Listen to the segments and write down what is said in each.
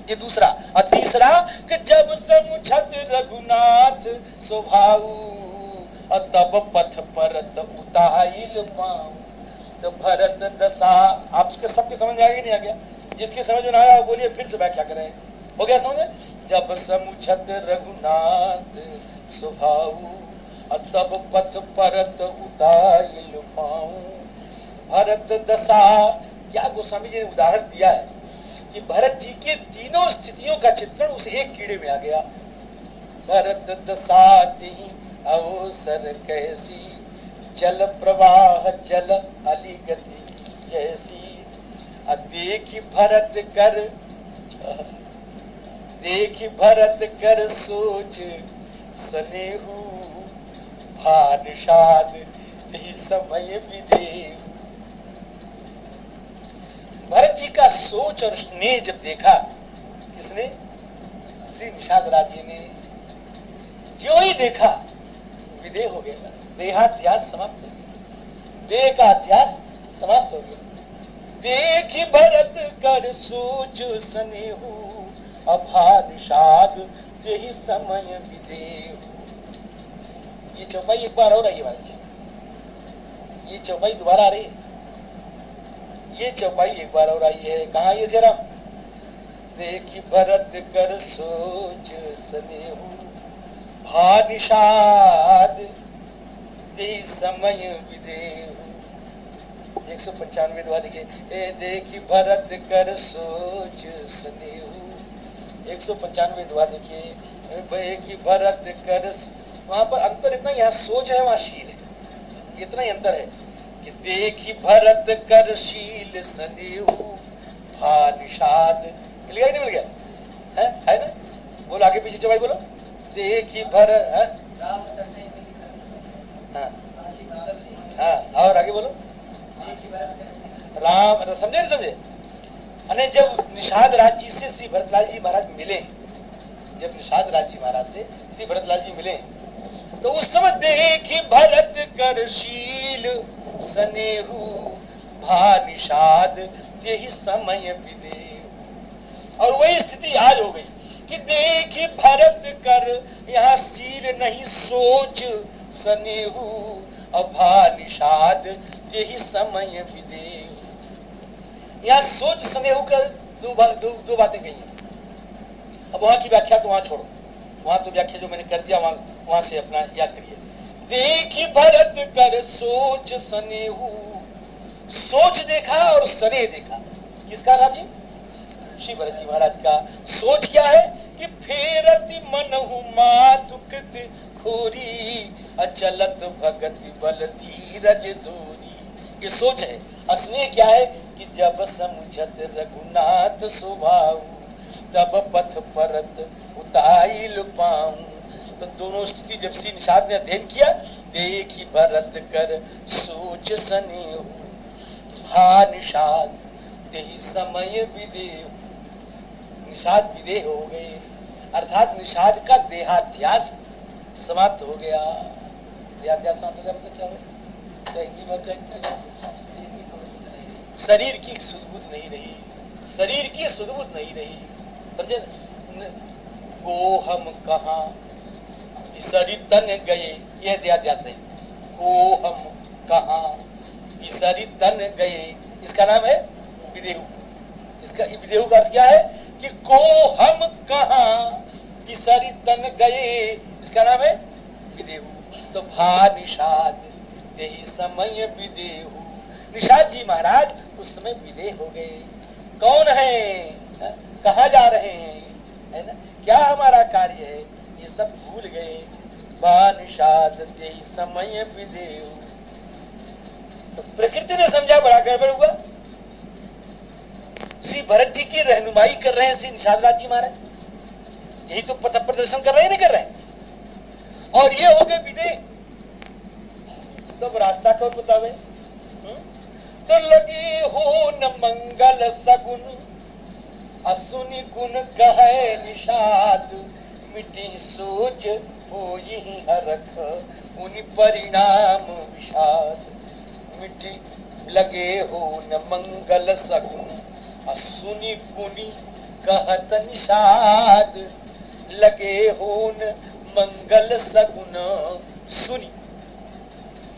ये दूसरा। और तीसरा कि जब समुझत रघुनाथ स्वभाव तब पथ परत उताइल पाऊं। तो भरत दशा, आप उसके सबके समझ में आ गया नहीं आ गया? जिसकी समझ में ना आया बोलिए, फिर से व्याख्या करें। हो गया समझ? जब समुझत रघुनाथ स्वभाव तब पथ परत उताइल पाऊं। भरत दशा, क्या गोस्वामी जी ने उदाहरण दिया है कि भरत जी के तीनों स्थितियों का चित्रण उस एक कीड़े में आ गया। भरत दशा तेहि अवसर कैसी, जल प्रवाह जल अली गति जैसी। देखी भरत कर सोच सनेहू, भानुषाद तेहि समय विदेहू। भरत जी का सोच और स्नेह जब देखा किसने? श्री निषाद राज जी ने। जो ही देखा विदेह हो गया, देहाध्यास समाप्त हो गया, देह का अध्यास समाप्त हो गया। देखी भरत कर सोच सनेहू, अभानिषाद तेहि समय विदेहू। ये चौपाई एक बार और आई है भाई, ये चौपाई दोबारा आ रही है। ये चौपाई एक बार और आई है। कहाँ ये जरा? देखी भरत कर सोच सनेहू, भानिषाद तेहि समय विदेहू। 195 दुआ देखिए, ए देखी भरत कर सोच सनेहू। 195 दुआ देखिए, देखी भरत कर। वहां पर अंतर इतना, यहाँ सोच है वहां शील है, इतना ही अंतर है कि देखी भरत कर शील सनेहू, भानिषाद। मिल गया नहीं मिल गया? है ना? बोलो आगे पीछे चौपाई बोलो। देखी भरत, हाँ और आगे बोलो। राम, समझे नहीं समझे? अने जब निषाद राज जी से श्री भरतलाल जी महाराज मिले, जब निषाद राज जी महाराज से श्री भरतलाल जी मिले, तो उस समय देखी भरत कर शील सनेहू, भानिषाद तेहि समय विदेहू। और वही स्थिति आज हो गई कि देखी भरत कर, यहाँ शील नहीं सोच सनेहू, अभानिषाद तेहि समय विदेहू। यहाँ सोच सनेहू का दो बातें कही हैं। अब वहां की व्याख्या तो वहां छोड़ो, वहां तो व्याख्या जो मैंने कर दिया वहां से अपना याद करिए। देखी भरत कर सोच सनेहू, सोच देखा और सनेह देखा। किसका नाम जी? श्री भरत जी महाराज का। सोच क्या है कि फेरति मनहु मातु कृत खोरी, अचलत भगति बल धीरज दूरी। ये सोच है। स्नेह क्या है कि जब समुझत रघुनाथ स्वभाव, तब पथ परत उताइल पाऊं। तो दोनों स्थिति जब श्री निषाद ने अध्ययन किया, देखी भरत कर सोच सनेहू, भानिषाद तेहि समय विदेहू। निषाद विदेह हो गए, अर्थात निषाद का देहाध्यास समाप्त हो गया। देहाध्यास समाप्त हो गया मतलब क्या हो? हिंदी में शरीर की सुधबुद्ध नहीं रही, शरीर की सुधबुद्ध नहीं रही, समझे? को हम कहाँ विसरी तन गए, यह देहाध्यास है। को हम कहाँ विसरी तन गए, इसका नाम है विदेहू। इसका विदेहू का अर्थ क्या है कि को हम कहाँ विसरी तन गए, इसका नाम है विदेहू। तो भानिषाद तेहि समय विदेहू। निषाद जी महाराज उस समय विदेह हो गए। कौन है, कहाँ जा रहे हैं, है ना, क्या हमारा कार्य है, ये सब भूल गए। भानिषाद तेहि समय विदेहू। तो प्रकृति ने समझा बड़ा गड़बड़ हुआ। श्री भरत जी की रहनुमाई कर रहे हैं श्री निषाद राज जी महाराज, यही तो पथ प्रदर्शन कर रहे हैं, नहीं कर रहे हैं? और ये हो गए विदेह। सब रास्ता कौन बतावे? तो लगे हो न मंगल सगुन, असुनि गुण कहे निषाद। मिटी सोच हो यही हरख, उनि परिणाम विषाद। मिटी लगे हो न मंगल सगुन, असुनि गुणी कहत निषाद, लगे होन मंगल सगुन सुनी।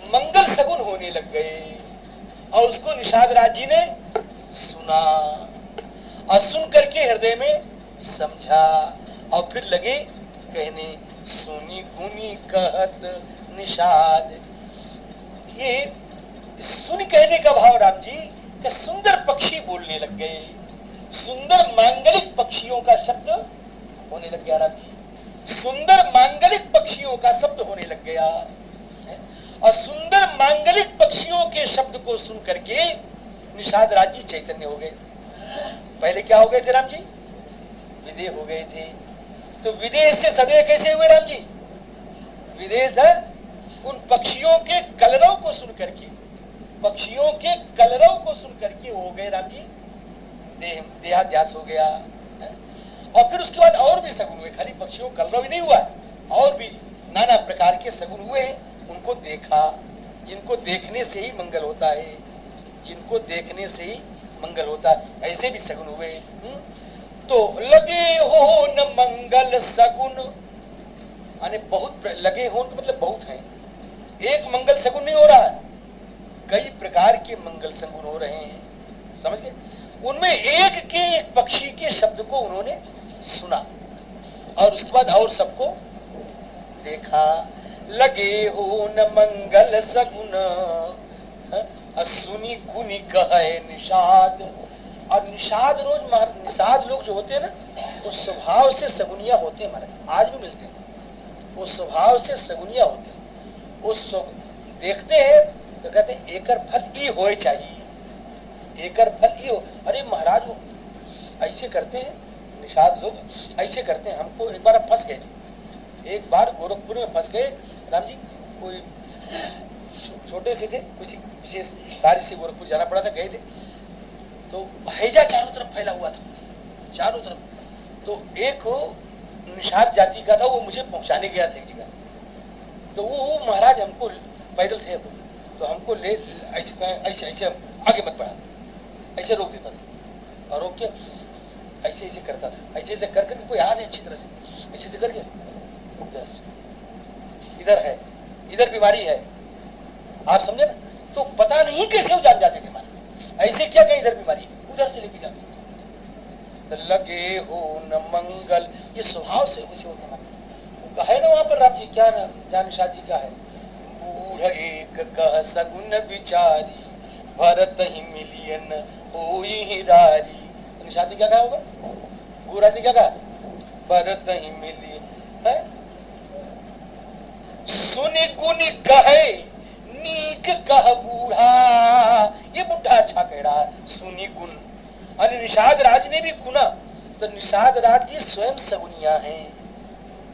मंगल सगुन होने लग गए और उसको निषाद राज जी ने सुना और सुन करके हृदय में समझा और फिर लगे कहने सुनी गुनी कहत निषाद। ये सुन कहने का भाव राम जी कि सुंदर पक्षी बोलने लग गए, सुंदर मांगलिक पक्षियों का शब्द होने लग गया राम जी, सुंदर मांगलिक पक्षियों का शब्द होने लग गया। और सुंदर मांगलिक पक्षियों के शब्द को सुन करके निषाद राज जी चैतन्य हो गए। पहले क्या हो गए थे राम जी? विदेह हो गए थे। तो विदेह से सदैव कैसे हुए राम जी? विदेह से उन पक्षियों के कलरव को सुन करके, पक्षियों के कलरव को सुन करके हो गए राम जी देहाध्यास हो गया। और फिर उसके बाद और भी सगुन हुए, खाली पक्षियों कलरव ही नहीं हुआ, और भी नाना प्रकार के सगुन हुए। उनको देखा, जिनको देखने से ही मंगल होता है, जिनको देखने से ही मंगल होता है, ऐसे भी सगुन हुए। तो लगे हो न मंगल सगुन, यानी बहुत लगे हो तो मतलब बहुत है, एक मंगल सगुन नहीं हो रहा है, कई प्रकार के मंगल सगुन हो रहे हैं, समझ गए? उनमें एक के एक पक्षी के शब्द को उन्होंने सुना और उसके बाद और सबको देखा। लगे हो न मंगल सगुन सुनी गुनी कहे निषाद। और निषाद निषाद लोग जो होते हैं ना, वो स्वभाव से सगुनिया होते हैं, हमारे आज भी मिलते हैं, वो स्वभाव से सगुनिया होते हैं। वो देखते हैं तो कहते हैं एकर फल ई हो चाहिए, एकर फल ई हो। अरे महाराज वो ऐसे करते हैं, निषाद लोग ऐसे करते हैं। हमको एक बार फंस गए थे, एक बार गोरखपुर में फंस गए राम जी। कोई छोटे से थे, किसी विशेष कार्य से गोरखपुर जाना पड़ा था, गए थे तो हैजा चारों तरफ फैला हुआ था, चारों तरफ। तो एक निषाद जाति का था, वो मुझे पहुंचाने गया था एक जगह। तो वो महाराज हमको पैदल थे, तो हमको ले ऐसे ऐसे आगे मत बढ़ा, ऐसे रोक देता था और रोक के ऐसे ऐसे करता था, ऐसे ऐसे कर करके कोई याद है अच्छी तरह से, ऐसे ऐसे करके इधर है, इधर बीमारी है, आप समझे ना? तो पता नहीं कैसे वो जान जाते थे हमारे, ऐसे क्या कहीं इधर बीमारी उधर से लेके जाते थे। तो लगे हो न मंगल, ये स्वभाव से वैसे होते हमारे है ना। वहां पर राम जी क्या नाम निषाद जी का है, बूढ़ एक कह सगुन विचारी, भरत ही मिलियन होई हिरारी। निषाद जी क्या कहा होगा? बूढ़ा जी क्या कहा? भरत ही मिलियन है, सुनी गुनी कहे नीक कह बूढ़ा। ये बुढ़ा अच्छा कह रहा है, सुनी गुण। और निषाद राज ने भी गुना, तो निषाद राज जी स्वयं सगुनिया है।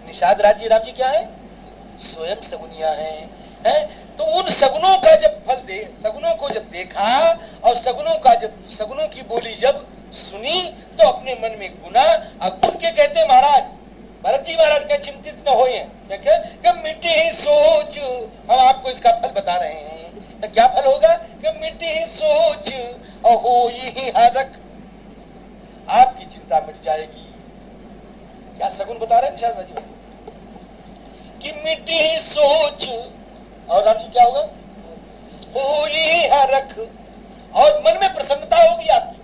निषाद राज जी राम जी क्या है? स्वयं सगुनिया है? तो उन सगुनों का जब फल दे, सगुनों को जब देखा और सगुनों का जब सगुनों की बोली जब सुनी तो अपने मन में गुना। और गुण के कहते महाराज भरत जी महाराज के चिंतित न होए, देखे मिट्टी ही सोच। हम आपको इसका फल बता रहे हैं, तो क्या फल होगा कि मिट्टी ही सोच और हो ही हरक, आपकी चिंता मिट जाएगी। क्या सगुन बता रहे हैं निषाद जी कि मिट्टी ही सोच और राम जी क्या होगा? हो ही हरक, और मन में प्रसन्नता होगी आपकी।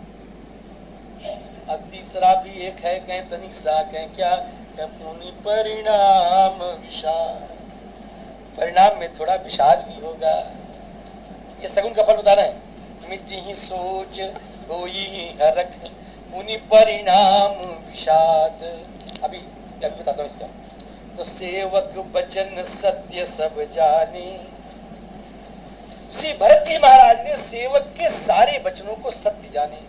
अब तीसरा भी एक है, कहें तनिक सा, कहें क्या, पुनि परिणाम विषाद। परिणाम में थोड़ा विषाद भी होगा। ये सगुन का फल बता रहे हैं, मिट्टी ही सोच हो ही हरक, पुनि परिणाम विषाद। अभी बताता हूँ इसका। तो सेवक बचन सत्य सब जाने, श्री भरत जी महाराज ने सेवक के सारे वचनों को सत्य जाने।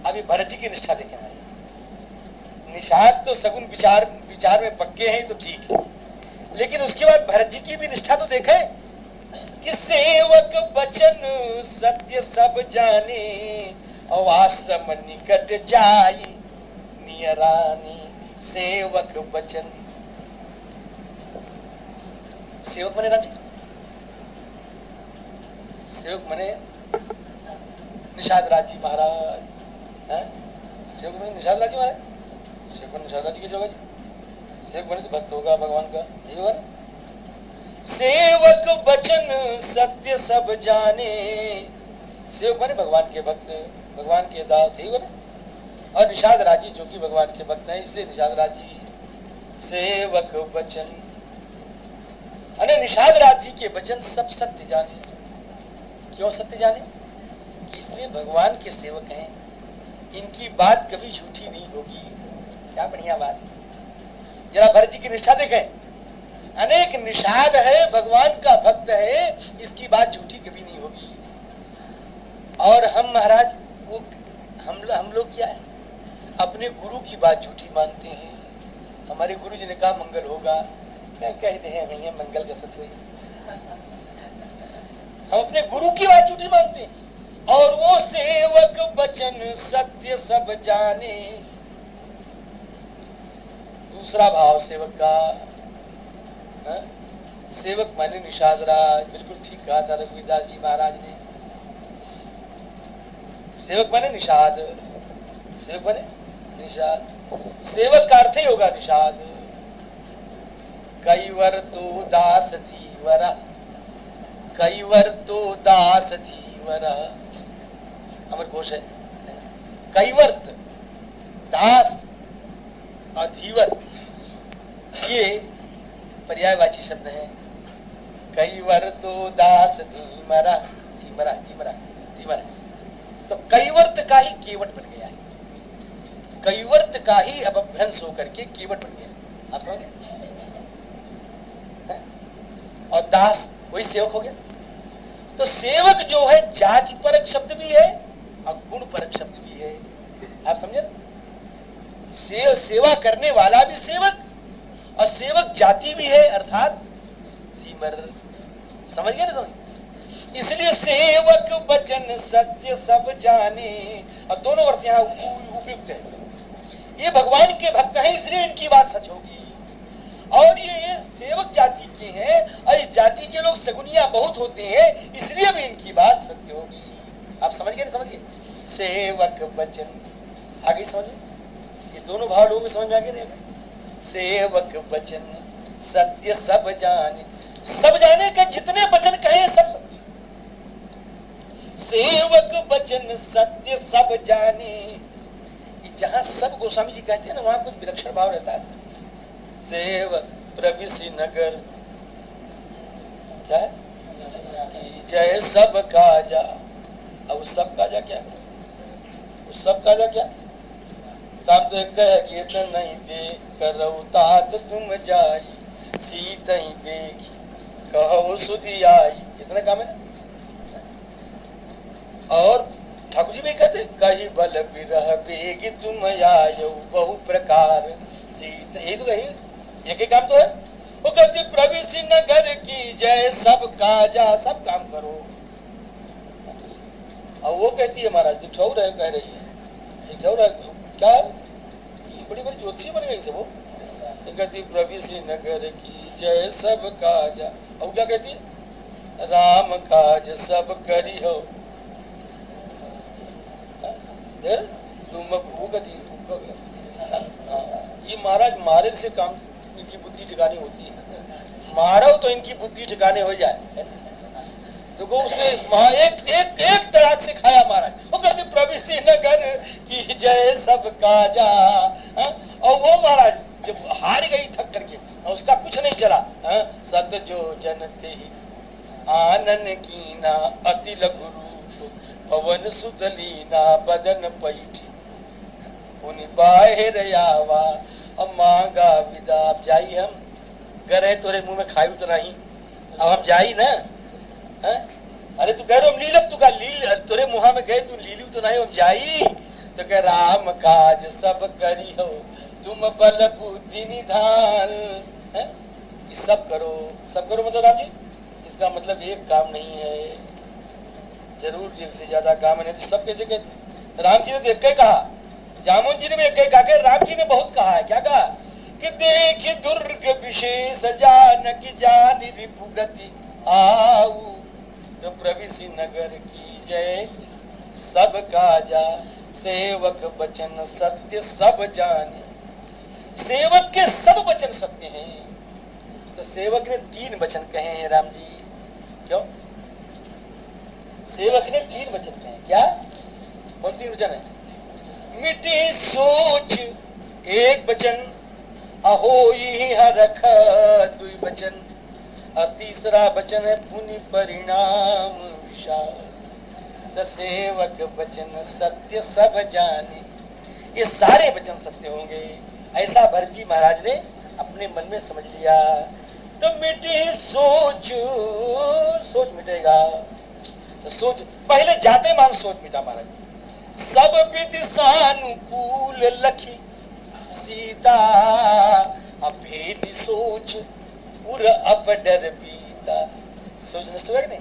अभी भरत जी की निष्ठा देखें हमारी। निषाद तो सगुन विचार में पक्के हैं तो ठीक है, लेकिन उसके बाद भरत जी की भी निष्ठा तो देखें कि सेवक वचन सत्य सब जाने, और आश्रम निकट जाई नियरानी। सेवक वचन, सेवक मने राम जी, सेवक मने निषाद राज जी महाराज, सेवक बने निषाद लाल जी महाराज, सेवक बने निषाद लाल जी कैसे होगा जी? सेवक बने तो भक्त होगा भगवान का, यही होगा। सेवक वचन सत्य सब जाने, सेवक बने भगवान के भक्त, भगवान के दास, यही बने। और निषाद राज जी जो कि भगवान के भक्त हैं, इसलिए निषाद राज जी सेवक वचन, अरे निषाद राज जी के वचन सब सत्य जाने। क्यों सत्य जाने? इसलिए भगवान के सेवक हैं, इनकी बात कभी झूठी नहीं होगी। क्या बढ़िया बात। जरा भरत जी की निष्ठा देखें, अनेक निषाद है, भगवान का भक्त है, इसकी बात झूठी कभी नहीं होगी। और हम महाराज वो हम लोग क्या है, अपने गुरु की बात झूठी मानते हैं। हमारे गुरु जी ने कहा मंगल होगा, क्या कहते हैं भैया मंगल का सत्य हुई। हम अपने गुरु की बात झूठी मानते हैं। और वो सेवक वचन सत्य सब जाने, दूसरा भाव सेवक का, हा? सेवक माने निषाद राज, बिल्कुल ठीक कहा था रघुवीरदास जी महाराज ने। सेवक माने निषाद, सेवक माने निषाद, सेवक का अर्थ ही होगा निषाद। कैवर तो दास धीवरा, कैवर तो दास धीवरा, अमर कोश है। कैवर्त, दास, अधीवर, ये पर्यायवाची शब्द है। कैवर तो दास धीमरा, धीमरा धीमरा धीमरा, तो कैवर्त का ही केवट बन गया है, कैवर्त का ही अपभ्रंश होकर के केवट बन गया। आप समझे? और दास वही सेवक हो गया। तो सेवक जो है जाति परक शब्द भी है और गुण परक शब्द भी है। आप समझे? सेवा करने वाला भी सेवक और सेवक जाति भी है, अर्थात धीमर। समझ गए ना? समझ। इसलिए सेवक वचन सत्य सब जाने, और दोनों अर्थ यहाँ उपयुक्त है। ये भगवान के भक्त हैं, इसलिए इनकी बात सच होगी। और ये सेवक जाति के हैं और इस जाति के लोग सगुनिया बहुत होते हैं, इसलिए भी इनकी बात सत्य होगी। आप समझ गए ना? समझ गए? सेवक वचन, आगे समझिए, ये दोनों भाव लोगों में समझ में आ गए। सेवक वचन सत्य सब जाने, सब जाने के जितने वचन कहे सब सत्य। सेवक वचन सत्य सब जाने, जहां सब गोस्वामी जी कहते हैं ना, वहां कुछ विलक्षण भाव रहता है। सेव प्रविशि नगर, क्या है कि जय सब काजा। अब उस सब काजा क्या, उस सब काजा क्या? तब कह गीत नहीं देख करो तात तुम जाई, सीत ही देखी कहो सुधी आई, इतना काम है। और ठाकुर जी भी कहते कही बल विरह बेगी तुम आयो बहु प्रकार सीत, यही तो कही एक ही काम तो है। वो कहती प्रविशि नगर की जय सब काजा, सब काम करो। और वो कहती है महाराज जी ठौर है, कह रही है ठौर है, क्या बड़ी बड़ी ज्योतिषी बन गई से वो। तो कहती प्रविशि नगर की जय सब काजा, और क्या कहती है राम काज सब करी हो। तुम वो कहती ये महाराज मारे से काम, इनकी बुद्धि ठिकाने होती है। मारो तो इनकी बुद्धि ठिकाने हो जाए। तो वो उसने एक तड़ाक से खाया महाराज। वो कहते प्रविशि नगर की जय सब काजा। और वो महाराज जब हार गई थक करके और उसका कुछ नहीं चला, सत जो जनते ही आनन कीना अति लघु रूप पवन सुतलीना बदन पैठी पुनि बाहिर आवा अब मांगा विदा। अब जाई हम करे तोरे मुंह में खायू तो नहीं, अब हम जाई ना। अरे तू कह रहे हम लीलब, तू का लील तोरे मुहा में गए, तू लीलू तो नहीं, हम जाई। तो कह राम काज सब करी हो तुम बल बुद्धि निधान। सब करो, सब करो मतलब राम जी, इसका मतलब एक काम नहीं है, जरूर एक से ज्यादा काम है। सब कैसे कहते? राम जी ने तो एक ही कहा, जामुन जी ने भी एक ही कहा, राम जी ने बहुत कहा है। क्या कहा कि देख दुर्ग विशेष जान की जान रिपुगति आऊ, तो प्रविशि नगर की जय सब काजा सेवक वचन सत्य सब जाने। सेवक के सब वचन सत्य हैं। तो सेवक ने 3 वचन कहे हैं राम जी। क्यों? सेवक ने 3 वचन कहे। क्या? कौन 3 वचन है? मिटी सोच एक वचन, अहो ही हरख 2 वचन, और तीसरा वचन है पुनि परिणाम विशाल। सेवक वचन सत्य सब जाने। ये सारे वचन सत्य होंगे, ऐसा भरत जी महाराज ने अपने मन में समझ लिया। तो मिटे सोच, सोच मिटेगा। तो सोच पहले जाते मान सोच मिटा महाराज। सब विधि सानुकूल लखी सीता, अभेद सोच उर अपडर बीता। सोच नष्ट हुआ कि नहीं?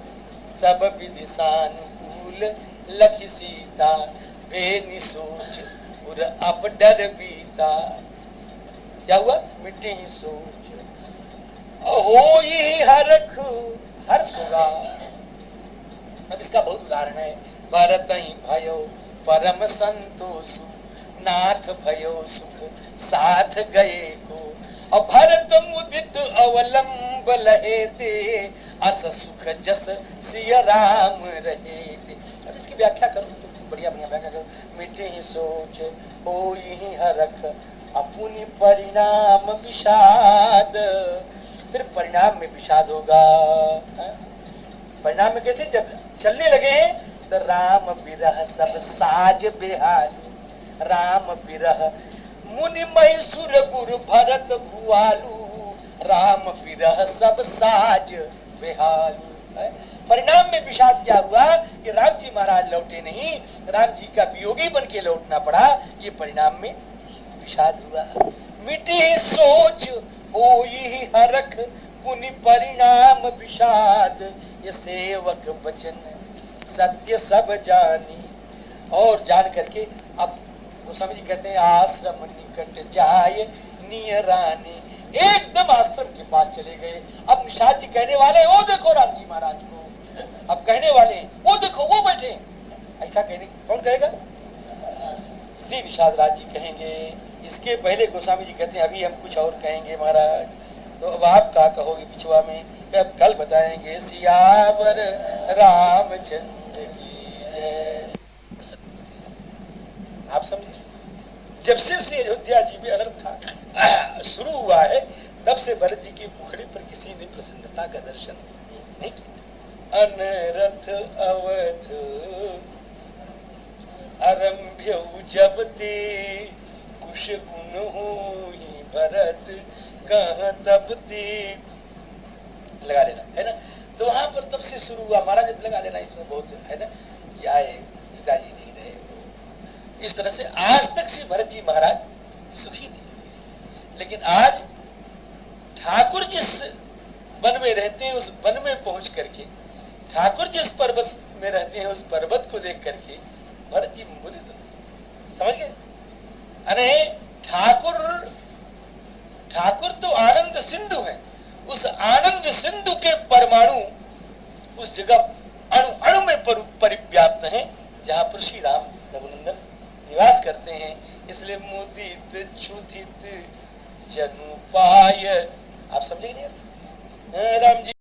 सब विधि सानुकूल लखी सीता, भेद सोच उर अपडर बीता। क्या हुआ? मिटे ही सोच, हो ये हरख, हर्ष होगा। अब इसका बहुत उदाहरण है। भरत ही भयो परम संतोष, नाथ भयो सुख साथ गए को, और भरत मुदित अवलंब लहे ते, अस सुख जस सिय राम रहे थे। अब इसकी व्याख्या करूं तो बढ़िया बढ़िया व्याख्या करूं। मिटे ही सोच, हो ही हरख, अपुनि परिणाम विषाद। फिर परिणाम में विषाद होगा। परिणाम में कैसे? जब चलने लगे हैं तो राम विरह सब साज बेहाल। राम विरह मुनि मैसुर गुरु भरत भुआलू, राम विरह सब साज बेहालू। परिणाम में विषाद क्या हुआ कि राम जी महाराज लौटे नहीं, राम जी का वियोगी बन के लौटना पड़ा। ये परिणाम में विषाद हुआ। मिटे सोच, हो ही हरख, पुनि परिणाम विषाद। ये सेवक वचन सत्य सब जानी। और जान करके अब गोस्वामी जी कहते हैं आश्रम निकट जाए नियराने। एकदम आश्रम के पास चले गए। अब निषाद जी कहने वाले, ओ देखो राम जी महाराज को। अब कहने वाले, ओ देखो वो बैठे। ऐसा कहने कौन कहेगा? श्री निषाद राज जी कहेंगे। इसके पहले गोस्वामी जी कहते हैं अभी हम कुछ और कहेंगे महाराज। तो अब आप क्या कहोगे पिछुआ में? अब कल बताएंगे। सियावर रामचंद्र की जय। आप समझे? जब से अयोध्या जी में अनर्थ शुरू हुआ है, तब से भरत जी की मुखड़ी पर किसी ने प्रसन्नता का दर्शन नहीं किया। अनरथ अवध आरंभ्य जब ते, कुश गुण होई भरत कहाँ तब ते। लगा लेना है ना। तो वहां पर तब से शुरू हुआ। महाराज लगा लेना, इसमें बहुत है ना। क्या है? पिताजी नहीं रहे। इस तरह से आज तक श्री भरत जी महाराज सुखी नहीं। लेकिन आज ठाकुर जिस वन में रहते हैं, उस वन में पहुंच करके, ठाकुर जिस पर्वत में रहते हैं, उस पर्वत को देख करके भरत जी मुदित समझ गए। अरे ठाकुर तो आनंद सिंधु है। उस आनंद सिंधु के परमाणु उस जगह अणु अणु में परिव्याप्त हैं, जहां पर श्री राम रघुनंदन निवास करते हैं। इसलिए मुदित क्षुधित जनु पाय। आप समझे नहीं अर्थ? राम जी